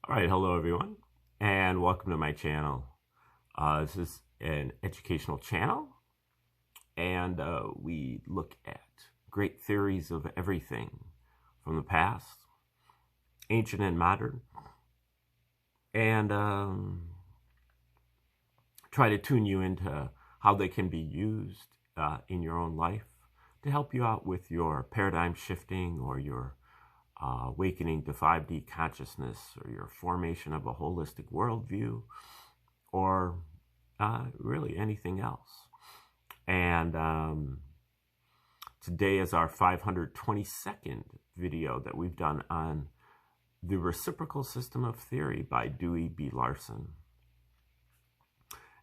All right, hello everyone, and welcome to my channel. This is an educational channel, and we look at great theories of everything from the past, ancient and modern, and try to tune you into how they can be used in your own life to help you out with your paradigm shifting or your awakening to 5D consciousness, or your formation of a holistic worldview, or really anything else. And today is our 522nd video that we've done on the Reciprocal System of Theory by Dewey B. Larson.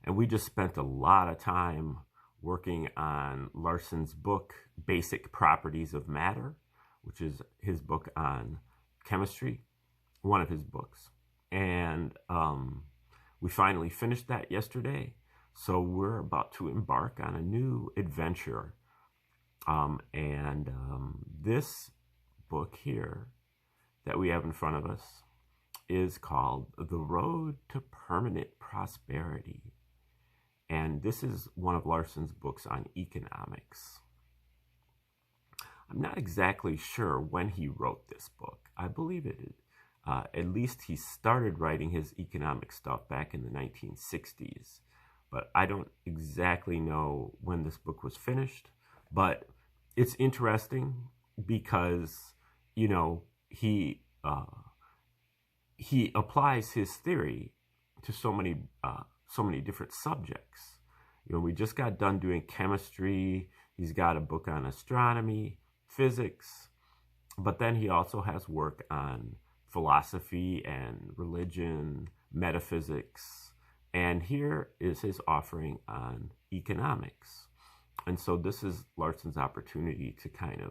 And we just spent a lot of time working on Larson's book, Basic Properties of Matter, which is his book on chemistry, one of his books. And we finally finished that yesterday. So we're about to embark on a new adventure. This book here that we have in front of us is called The Road to Permanent Prosperity. And this is one of Larson's books on economics. I'm not exactly sure when he wrote this book. I believe at least he started writing his economic stuff back in the 1960s. But I don't exactly know when this book was finished. But it's interesting because, you know, he applies his theory to so many different subjects. You know, we just got done doing chemistry. He's got a book on astronomy, physics, but then he also has work on philosophy and religion, metaphysics, and here is his offering on economics. And so this is Larson's opportunity to kind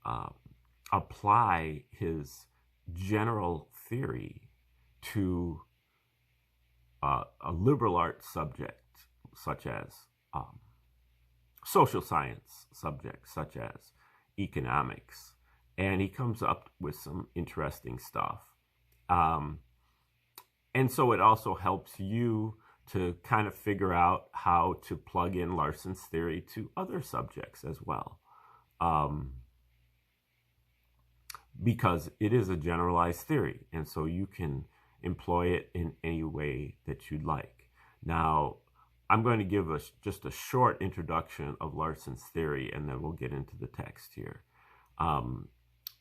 of apply his general theory to a liberal arts subject, such as social science subjects, such as economics, and he comes up with some interesting stuff. And so it also helps you to kind of figure out how to plug in Larson's theory to other subjects as well, because it is a generalized theory, and so you can employ it in any way that you'd like. Now, I'm going to give just a short introduction of Larson's theory, and then we'll get into the text here.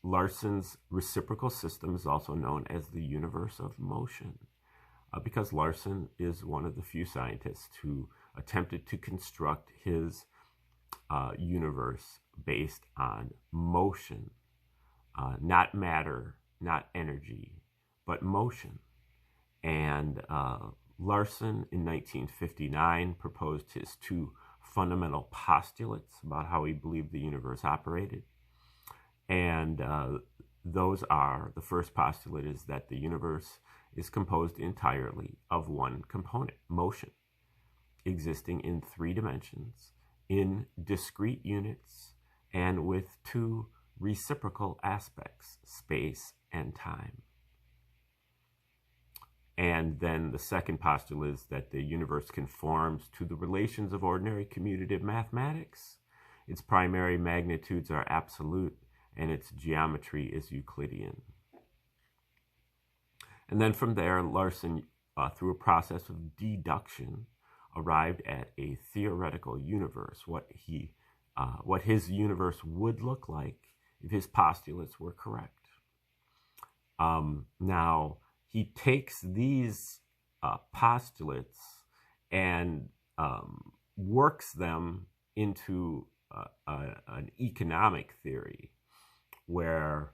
Larson's reciprocal system is also known as the universe of motion, because Larson is one of the few scientists who attempted to construct his universe based on motion, not matter, not energy, but motion. And Larson in 1959 proposed his two fundamental postulates about how he believed the universe operated. And those are, the first postulate is that the universe is composed entirely of one component, motion, existing in 3 dimensions, in discrete units, and with 2 reciprocal aspects, space and time. And then the second postulate is that the universe conforms to the relations of ordinary commutative mathematics. Its primary magnitudes are absolute, and its geometry is Euclidean. And then from there, Larson, through a process of deduction, arrived at a theoretical universe, what his universe would look like if his postulates were correct. Now, he takes these postulates and works them into an economic theory, where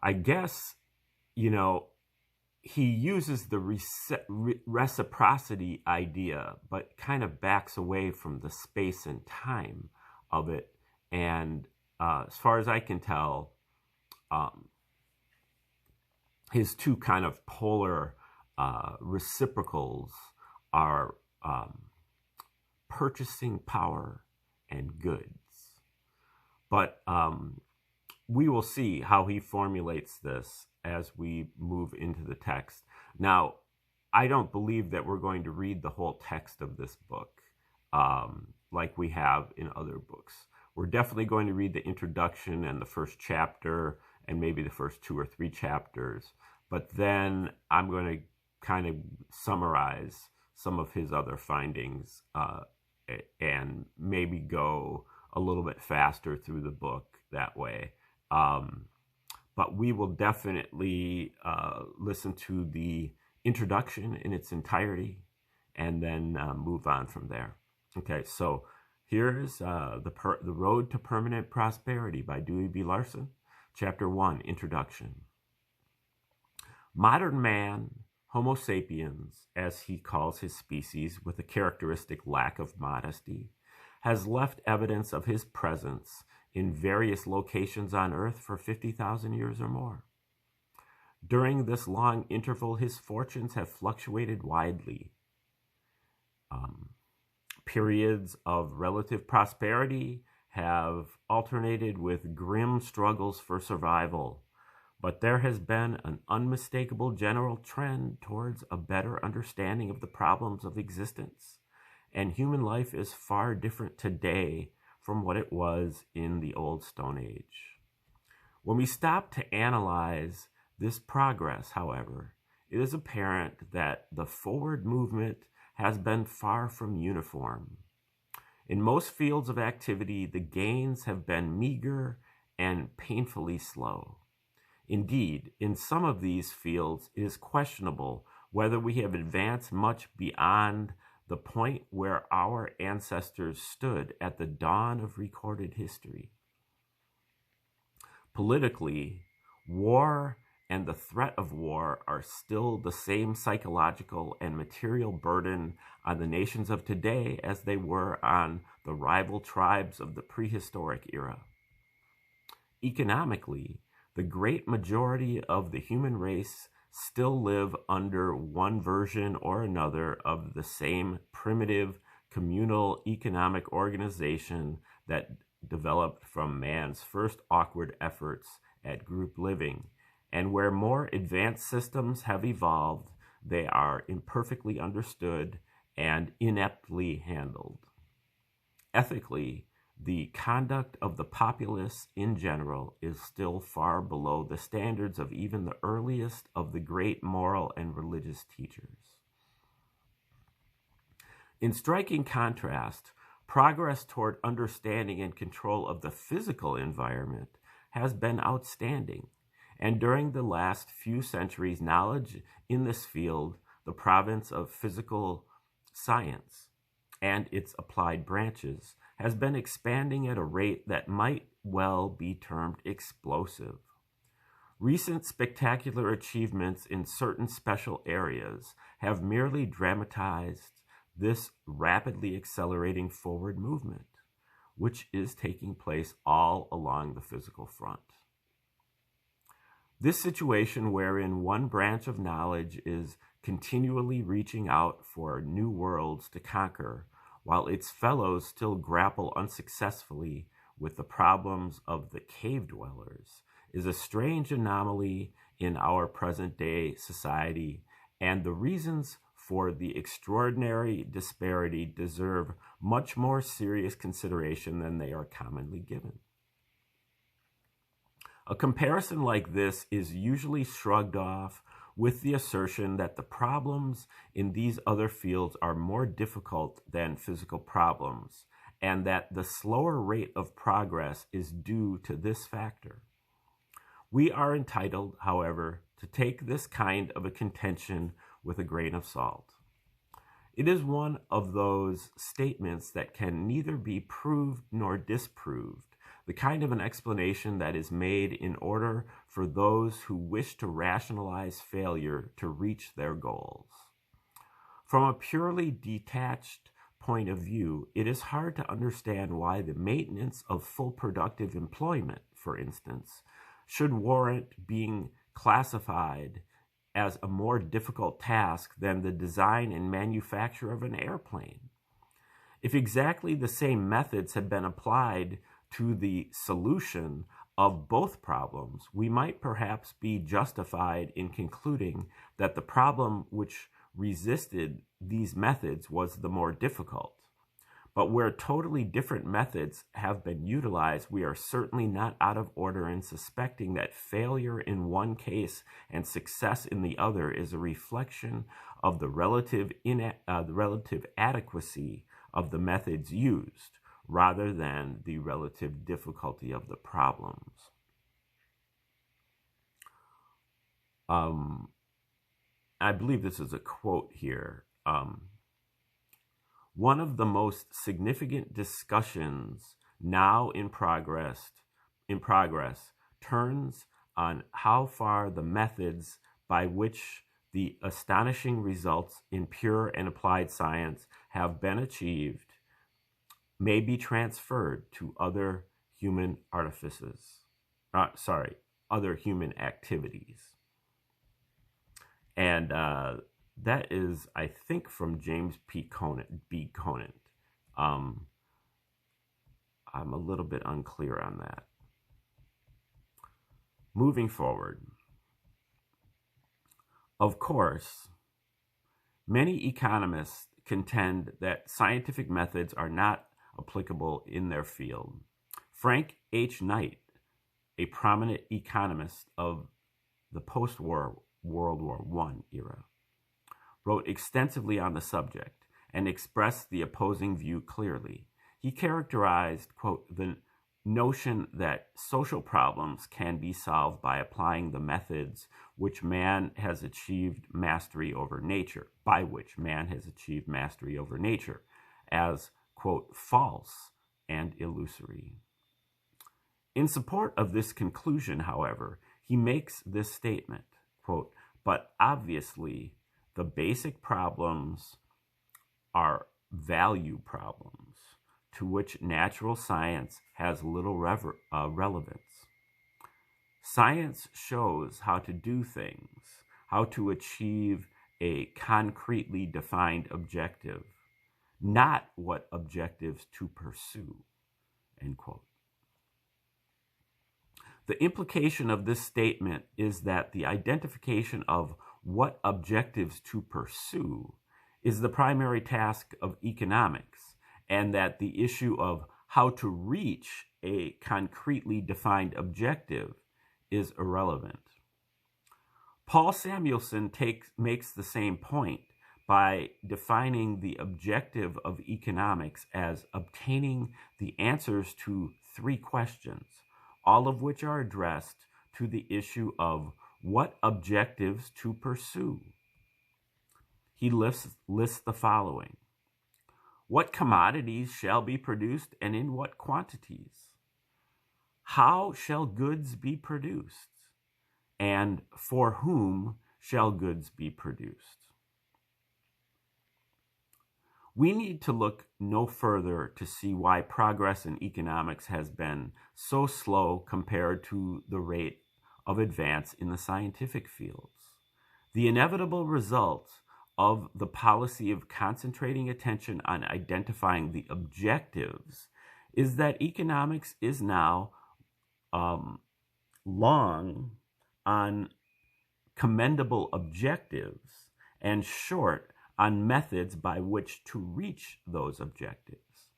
I guess, you know, he uses the reciprocity idea, but kind of backs away from the space and time of it. And as far as I can tell, his 2 kind of polar reciprocals are purchasing power and goods. But we will see how he formulates this as we move into the text. Now, I don't believe that we're going to read the whole text of this book like we have in other books. We're definitely going to read the introduction and the first chapter and maybe the first 2 or 3 chapters. But then I'm going to kind of summarize some of his other findings and maybe go a little bit faster through the book that way. But we will definitely listen to the introduction in its entirety and then move on from there. Okay, so here's the Road to Permanent Prosperity by Dewey B. Larson, Chapter 1, Introduction. Modern man, Homo sapiens, as he calls his species with a characteristic lack of modesty, has left evidence of his presence in various locations on Earth for 50,000 years or more. During this long interval, his fortunes have fluctuated widely. Periods of relative prosperity have alternated with grim struggles for survival, but there has been an unmistakable general trend towards a better understanding of the problems of existence, and human life is far different today from what it was in the Old Stone Age. When we stop to analyze this progress, however, it is apparent that the forward movement has been far from uniform. In most fields of activity, the gains have been meager and painfully slow. Indeed, in some of these fields, it is questionable whether we have advanced much beyond the point where our ancestors stood at the dawn of recorded history. Politically, war and the threat of war are still the same psychological and material burden on the nations of today as they were on the rival tribes of the prehistoric era. Economically, the great majority of the human race still live under one version or another of the same primitive communal economic organization that developed from man's first awkward efforts at group living. And where more advanced systems have evolved, they are imperfectly understood and ineptly handled. Ethically, the conduct of the populace in general is still far below the standards of even the earliest of the great moral and religious teachers. In striking contrast, progress toward understanding and control of the physical environment has been outstanding. And during the last few centuries, knowledge in this field, the province of physical science and its applied branches, has been expanding at a rate that might well be termed explosive. Recent spectacular achievements in certain special areas have merely dramatized this rapidly accelerating forward movement, which is taking place all along the physical front. This situation wherein one branch of knowledge is continually reaching out for new worlds to conquer, while its fellows still grapple unsuccessfully with the problems of the cave dwellers, is a strange anomaly in our present-day society, and the reasons for the extraordinary disparity deserve much more serious consideration than they are commonly given. A comparison like this is usually shrugged off with the assertion that the problems in these other fields are more difficult than physical problems, and that the slower rate of progress is due to this factor. We are entitled, however, to take this kind of a contention with a grain of salt. It is one of those statements that can neither be proved nor disproved, the kind of an explanation that is made in order for those who wish to rationalize failure to reach their goals. From a purely detached point of view, it is hard to understand why the maintenance of full productive employment, for instance, should warrant being classified as a more difficult task than the design and manufacture of an airplane. If exactly the same methods had been applied to the solution of both problems, we might perhaps be justified in concluding that the problem which resisted these methods was the more difficult. But where totally different methods have been utilized, we are certainly not out of order in suspecting that failure in one case and success in the other is a reflection of the relative adequacy of the methods used, rather than the relative difficulty of the problems. I believe this is a quote here. One of the most significant discussions now in progress turns on how far the methods by which the astonishing results in pure and applied science have been achieved may be transferred to other human other human activities. And that is, I think, from James B. Conant. I'm a little bit unclear on that. Moving forward. Of course, many economists contend that scientific methods are not applicable in their field. Frank H. Knight, a prominent economist of the post-war World War I era, wrote extensively on the subject and expressed the opposing view clearly. He characterized, quote, the notion that social problems can be solved by applying the methods which man has achieved mastery over nature, as, quote, false and illusory. In support of this conclusion, however, he makes this statement, quote, but obviously the basic problems are value problems to which natural science has little relevance. Science shows how to do things, how to achieve a concretely defined objective, not what objectives to pursue, end quote. The implication of this statement is that the identification of what objectives to pursue is the primary task of economics, and that the issue of how to reach a concretely defined objective is irrelevant. Paul Samuelson makes the same point by defining the objective of economics as obtaining the answers to 3 questions, all of which are addressed to the issue of what objectives to pursue. He lists the following. What commodities shall be produced and in what quantities? How shall goods be produced? And for whom shall goods be produced? We need to look no further to see why progress in economics has been so slow compared to the rate of advance in the scientific fields. The inevitable result of the policy of concentrating attention on identifying the objectives is that economics is now long on commendable objectives and short on methods by which to reach those objectives.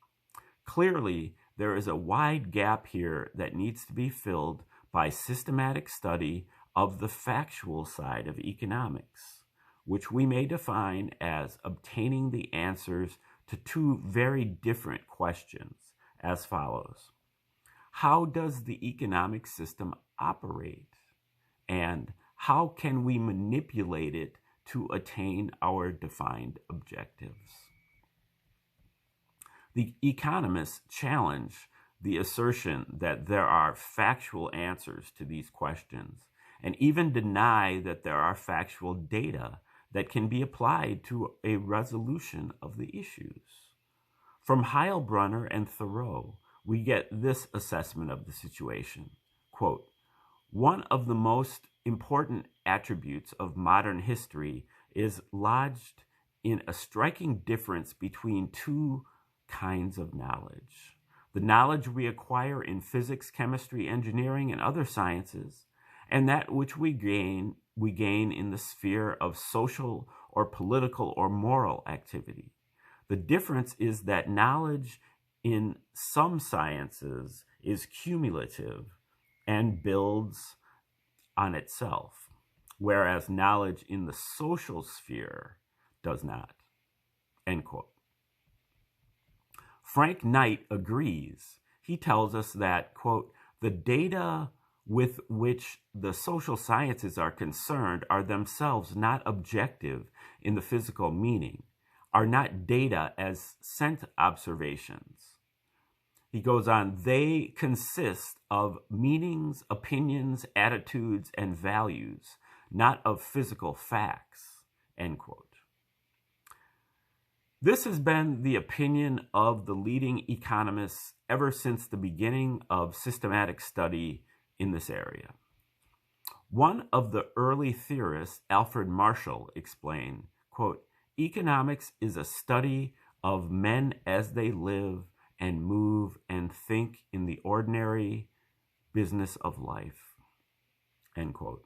Clearly, there is a wide gap here that needs to be filled by systematic study of the factual side of economics, which we may define as obtaining the answers to 2 very different questions as follows. How does the economic system operate? And how can we manipulate it to attain our defined objectives? The economists challenge the assertion that there are factual answers to these questions, and even deny that there are factual data that can be applied to a resolution of the issues. From Heilbronner and Thoreau, we get this assessment of the situation. Quote, one of the most important attributes of modern history is lodged in a striking difference between 2 kinds of knowledge. the knowledge we acquire in physics, chemistry, engineering, and other sciences, and that which we gain in the sphere of social or political or moral activity. The difference is that knowledge in some sciences is cumulative and builds on itself, whereas knowledge in the social sphere does not. End quote. Frank Knight agrees. He tells us that, quote, the data with which the social sciences are concerned are themselves not objective in the physical meaning, are not data as scent observations. He goes on, they consist of meanings, opinions, attitudes, and values, not of physical facts, end quote. This has been the opinion of the leading economists ever since the beginning of systematic study in this area. One of the early theorists, Alfred Marshall, explained, quote, economics is a study of men as they live and move and think in the ordinary business of life, end quote.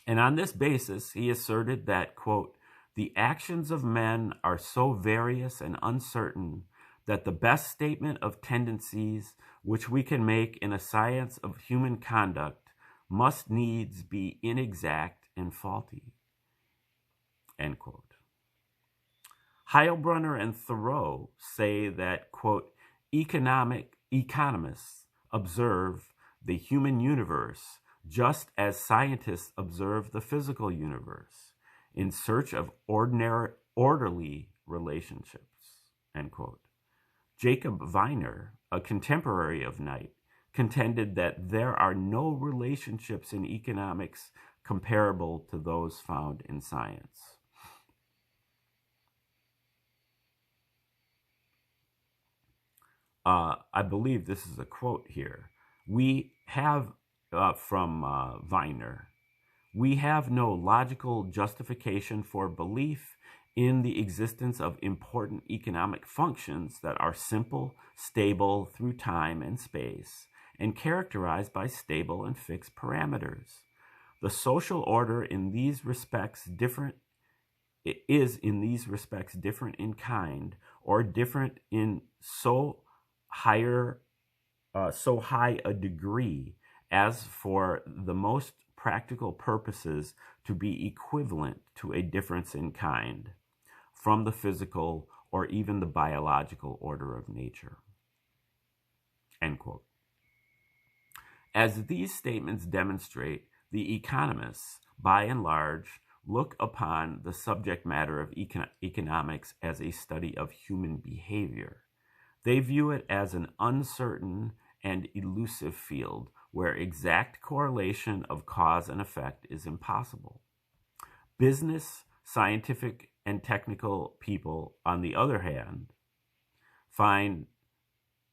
And on this basis, he asserted that, quote, the actions of men are so various and uncertain that the best statement of tendencies which we can make in a science of human conduct must needs be inexact and faulty, end quote. Heilbronner and Thoreau say that, quote, economists observe the human universe just as scientists observe the physical universe in search of orderly relationships, end quote. Jacob Viner, a contemporary of Knight, contended that there are no relationships in economics comparable to those found in science. I believe this is a quote here. We have, from Viner, we have no logical justification for belief in the existence of important economic functions that are simple, stable through time and space, and characterized by stable and fixed parameters. The social order in these respects is in different in kind, or different in so high a degree as for the most practical purposes to be equivalent to a difference in kind from the physical or even the biological order of nature, end quote. As these statements demonstrate, the economists, by and large, look upon the subject matter of economics as a study of human behavior. They view it as an uncertain and elusive field where exact correlation of cause and effect is impossible. Business, scientific, and technical people, on the other hand, find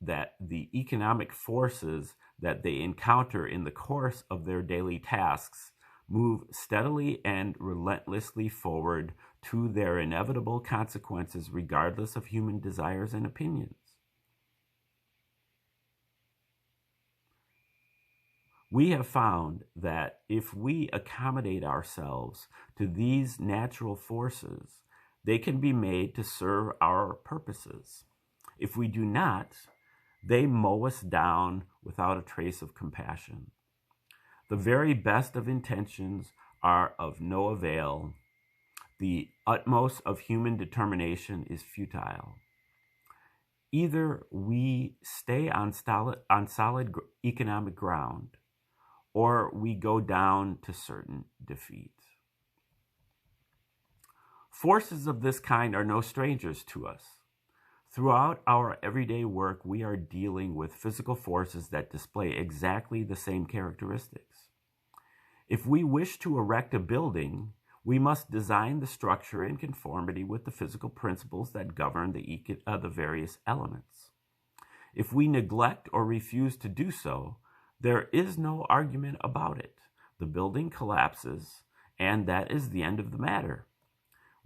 that the economic forces that they encounter in the course of their daily tasks move steadily and relentlessly forward to their inevitable consequences regardless of human desires and opinions. We have found that if we accommodate ourselves to these natural forces, they can be made to serve our purposes. If we do not, they mow us down without a trace of compassion. The very best of intentions are of no avail. The utmost of human determination is futile. Either we stay on solid economic ground, or we go down to certain defeat. Forces of this kind are no strangers to us. Throughout our everyday work, we are dealing with physical forces that display exactly the same characteristics. If we wish to erect a building, we must design the structure in conformity with the physical principles that govern the various elements. If we neglect or refuse to do so, there is no argument about it. The building collapses, and that is the end of the matter.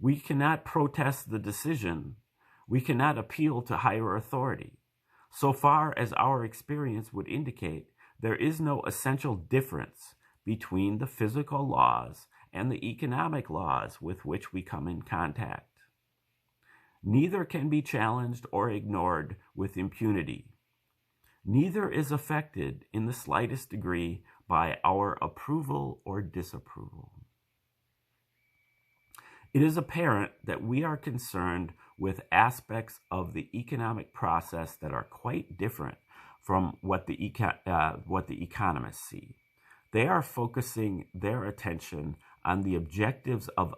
We cannot protest the decision. We cannot appeal to higher authority. So far as our experience would indicate, there is no essential difference between the physical laws and the economic laws with which we come in contact. Neither can be challenged or ignored with impunity. Neither is affected in the slightest degree by our approval or disapproval. It is apparent that we are concerned with aspects of the economic process that are quite different from what the economists see. They are focusing their attention on the objectives of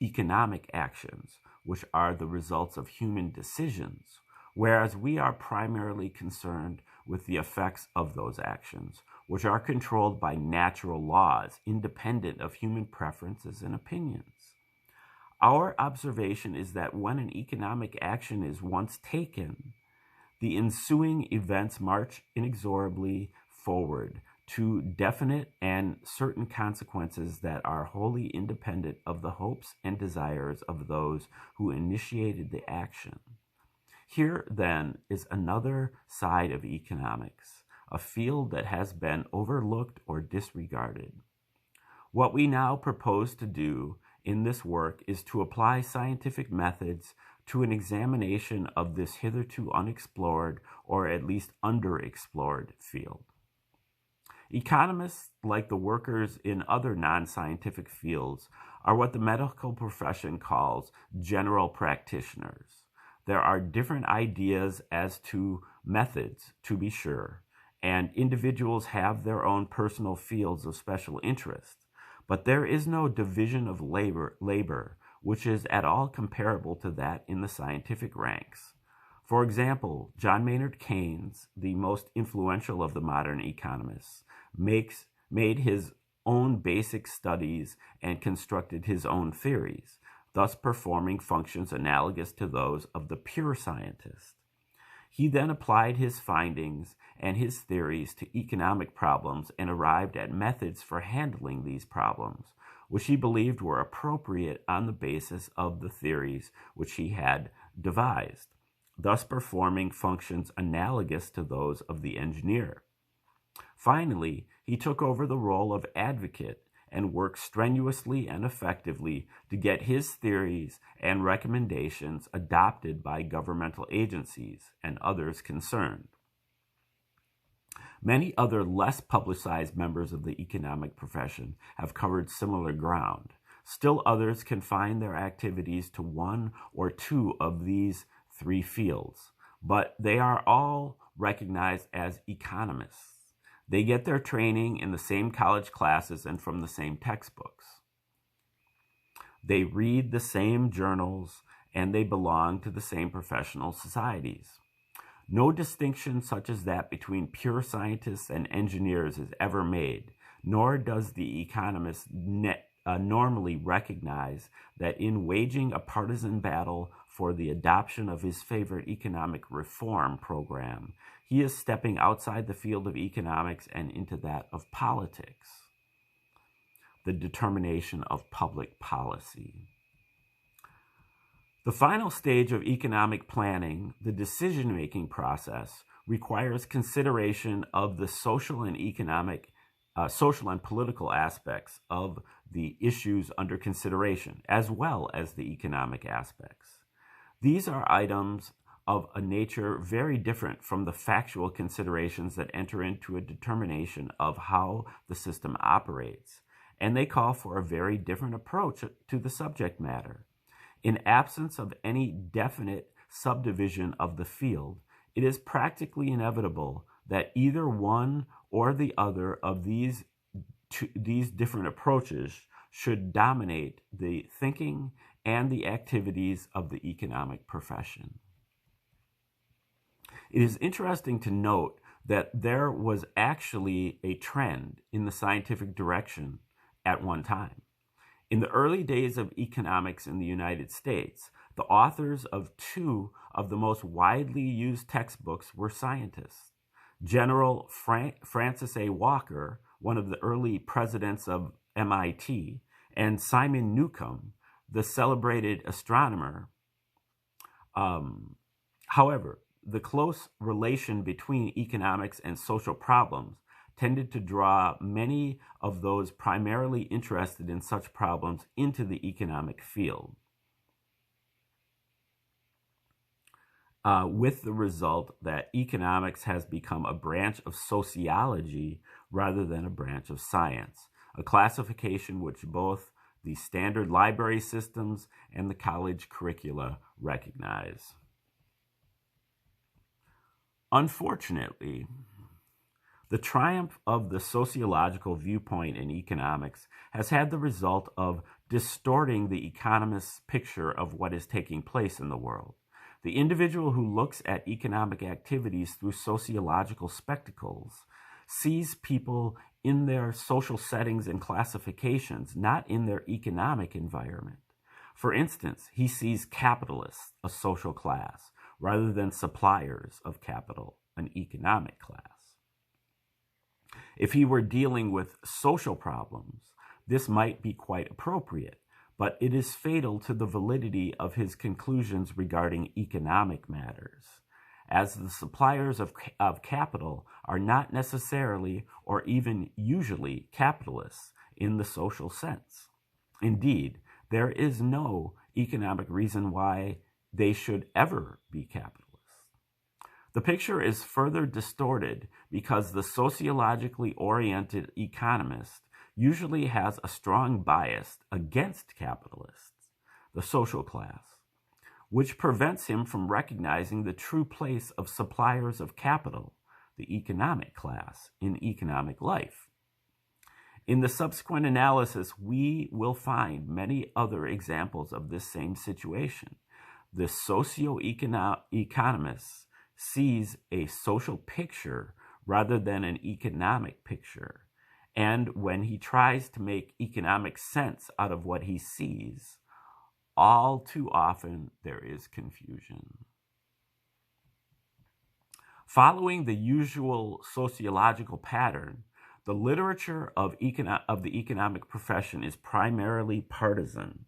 economic actions, which are the results of human decisions, whereas we are primarily concerned with the effects of those actions, which are controlled by natural laws independent of human preferences and opinions. Our observation is that when an economic action is once taken, the ensuing events march inexorably forward to definite and certain consequences that are wholly independent of the hopes and desires of those who initiated the action. Here, then, is another side of economics, a field that has been overlooked or disregarded. What we now propose to do in this work is to apply scientific methods to an examination of this hitherto unexplored or at least underexplored field. Economists, like the workers in other non-scientific fields, are what the medical profession calls general practitioners. There are different ideas as to methods, to be sure, and individuals have their own personal fields of special interest, but there is no division of labor which is at all comparable to that in the scientific ranks. For example, John Maynard Keynes, the most influential of the modern economists, made his own basic studies and constructed his own theories, thus performing functions analogous to those of the pure scientist. He then applied his findings and his theories to economic problems and arrived at methods for handling these problems, which he believed were appropriate on the basis of the theories which he had devised, thus performing functions analogous to those of the engineer. Finally, he took over the role of advocate and worked strenuously and effectively to get his theories and recommendations adopted by governmental agencies and others concerned. Many other less publicized members of the economic profession have covered similar ground. Still others confine their activities to one or two of these three fields, but they are all recognized as economists. They get their training in the same college classes and from the same textbooks. They read the same journals and they belong to the same professional societies. No distinction such as that between pure scientists and engineers is ever made, nor does the economist normally recognize that in waging a partisan battle for the adoption of his favorite economic reform program, he is stepping outside the field of economics and into that of politics, the determination of public policy. The final stage of economic planning, the decision-making process, requires consideration of the social and political aspects of the issues under consideration, as well as the economic aspects. These are items of a nature very different from the factual considerations that enter into a determination of how the system operates, and they call for a very different approach to the subject matter. In absence of any definite subdivision of the field, it is practically inevitable that either one or the other of these different approaches should dominate the thinking and the activities of the economic profession. It is interesting to note that there was actually a trend in the scientific direction at one time. In the early days of economics in the United States, the authors of two of the most widely used textbooks were scientists. General Francis A. Walker, one of the early presidents of MIT, and Simon Newcomb, the celebrated astronomer. However, the close relation between economics and social problems tended to draw many of those primarily interested in such problems into the economic field, with the result that economics has become a branch of sociology rather than a branch of science, a classification which both the standard library systems and the college curricula recognize. Unfortunately, the triumph of the sociological viewpoint in economics has had the result of distorting the economist's picture of what is taking place in the world. The individual who looks at economic activities through sociological spectacles sees people in their social settings and classifications, not in their economic environment. For instance, he sees capitalists, a social class, rather than suppliers of capital, an economic class. If he were dealing with social problems, this might be quite appropriate, but it is fatal to the validity of his conclusions regarding economic matters, as the suppliers of capital are not necessarily or even usually capitalists in the social sense. Indeed, there is no economic reason why they should ever be capitalists. The picture is further distorted because the sociologically oriented economist usually has a strong bias against capitalists, the social class, which prevents him from recognizing the true place of suppliers of capital, the economic class, in economic life. In the subsequent analysis, we will find many other examples of this same situation. The socio-economist sees a social picture rather than an economic picture. And when he tries to make economic sense out of what he sees, all too often there is confusion. Following the usual sociological pattern, the literature of the economic profession is primarily partisan.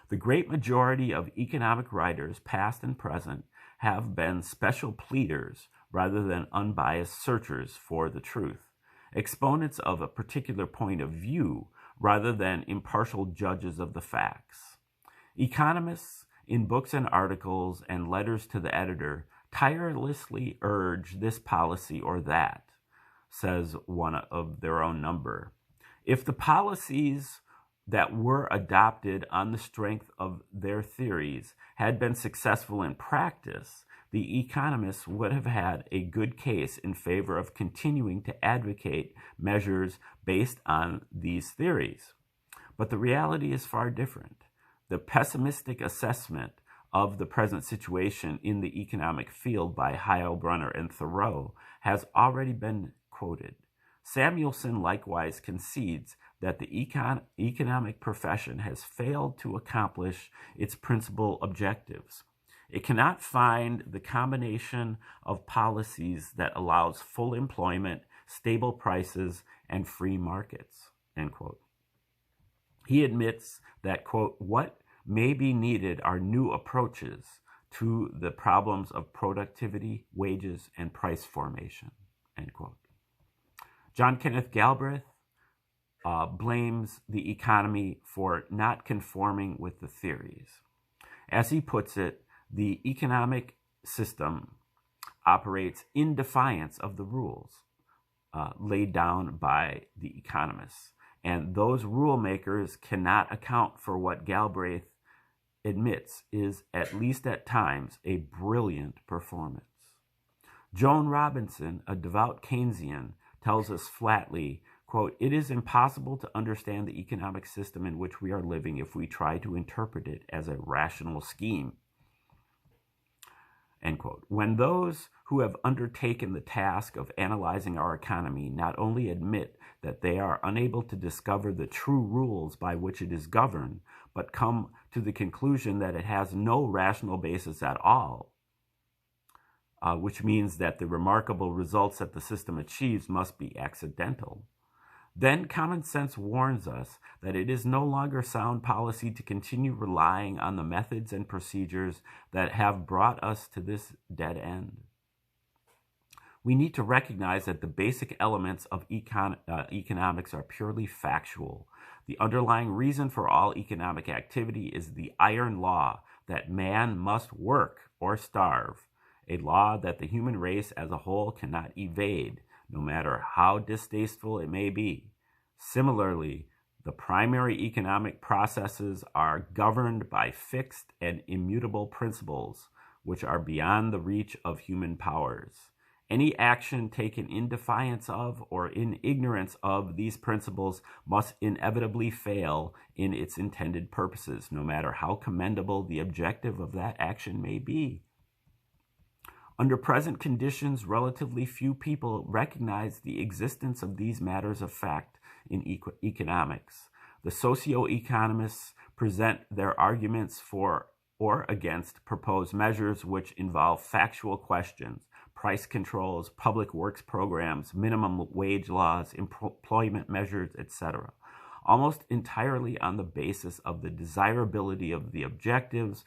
The great majority of economic writers, past and present, have been special pleaders rather than unbiased searchers for the truth, exponents of a particular point of view rather than impartial judges of the facts. Economists, in books and articles and letters to the editor, tirelessly urge this policy or that, says one of their own number. If the policies that were adopted on the strength of their theories had been successful in practice, the economists would have had a good case in favor of continuing to advocate measures based on these theories. But the reality is far different. The pessimistic assessment of the present situation in the economic field by Heilbronner and Thoreau has already been quoted. Samuelson likewise concedes that the economic profession has failed to accomplish its principal objectives. It cannot find the combination of policies that allows full employment, stable prices, and free markets, end quote. He admits that, quote, what may be needed are new approaches to the problems of productivity, wages, and price formation, end quote. John Kenneth Galbraith blames the economy for not conforming with the theories. As he puts it, the economic system operates in defiance of the rules laid down by the economists. And those rule makers cannot account for what Galbraith admits is, at least at times, a brilliant performance. Joan Robinson, a devout Keynesian, tells us flatly, quote, it is impossible to understand the economic system in which we are living if we try to interpret it as a rational scheme, end quote. When those who have undertaken the task of analyzing our economy not only admit that they are unable to discover the true rules by which it is governed, but come to the conclusion that it has no rational basis at all, which means that the remarkable results that the system achieves must be accidental, then common sense warns us that it is no longer sound policy to continue relying on the methods and procedures that have brought us to this dead end. We need to recognize that the basic elements of economics are purely factual. The underlying reason for all economic activity is the iron law that man must work or starve, a law that the human race as a whole cannot evade, no matter how distasteful it may be. Similarly, the primary economic processes are governed by fixed and immutable principles, which are beyond the reach of human powers. Any action taken in defiance of or in ignorance of these principles must inevitably fail in its intended purposes, no matter how commendable the objective of that action may be. Under present conditions, relatively few people recognize the existence of these matters of fact in economics. The socio-economists present their arguments for or against proposed measures which involve factual questions, price controls, public works programs, minimum wage laws, employment measures, etc., almost entirely on the basis of the desirability of the objectives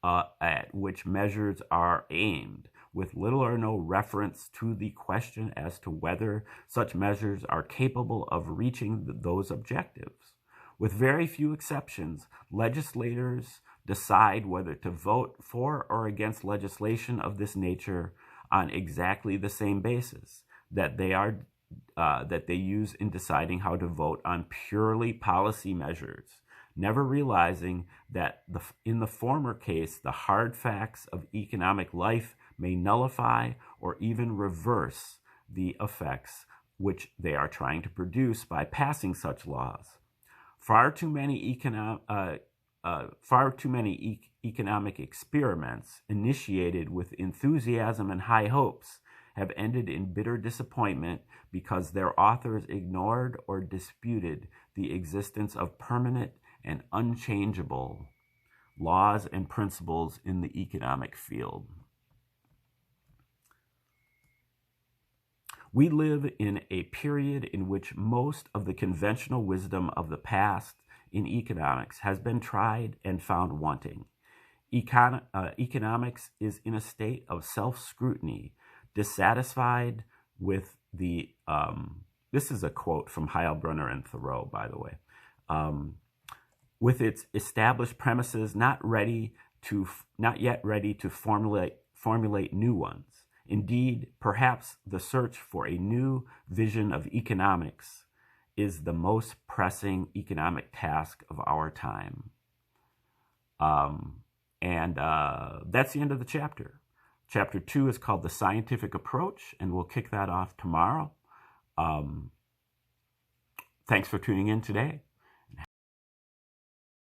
at which measures are aimed, with little or no reference to the question as to whether such measures are capable of reaching those objectives. With very few exceptions, legislators decide whether to vote for or against legislation of this nature on exactly the same basis that they use in deciding how to vote on purely policy measures, never realizing that in the former case, the hard facts of economic life may nullify or even reverse the effects which they are trying to produce by passing such laws. Far too many economic experiments initiated with enthusiasm and high hopes have ended in bitter disappointment because their authors ignored or disputed the existence of permanent and unchangeable laws and principles in the economic field. We live in a period in which most of the conventional wisdom of the past in economics has been tried and found wanting. Economics is in a state of self-scrutiny, dissatisfied with the, this is a quote from Heilbronner and Thoreau, by the way, with its established premises not yet ready to formulate new ones. Indeed, perhaps the search for a new vision of economics is the most pressing economic task of our time. That's the end of the chapter. Chapter 2 is called The Scientific Approach, and we'll kick that off tomorrow. Thanks for tuning in today.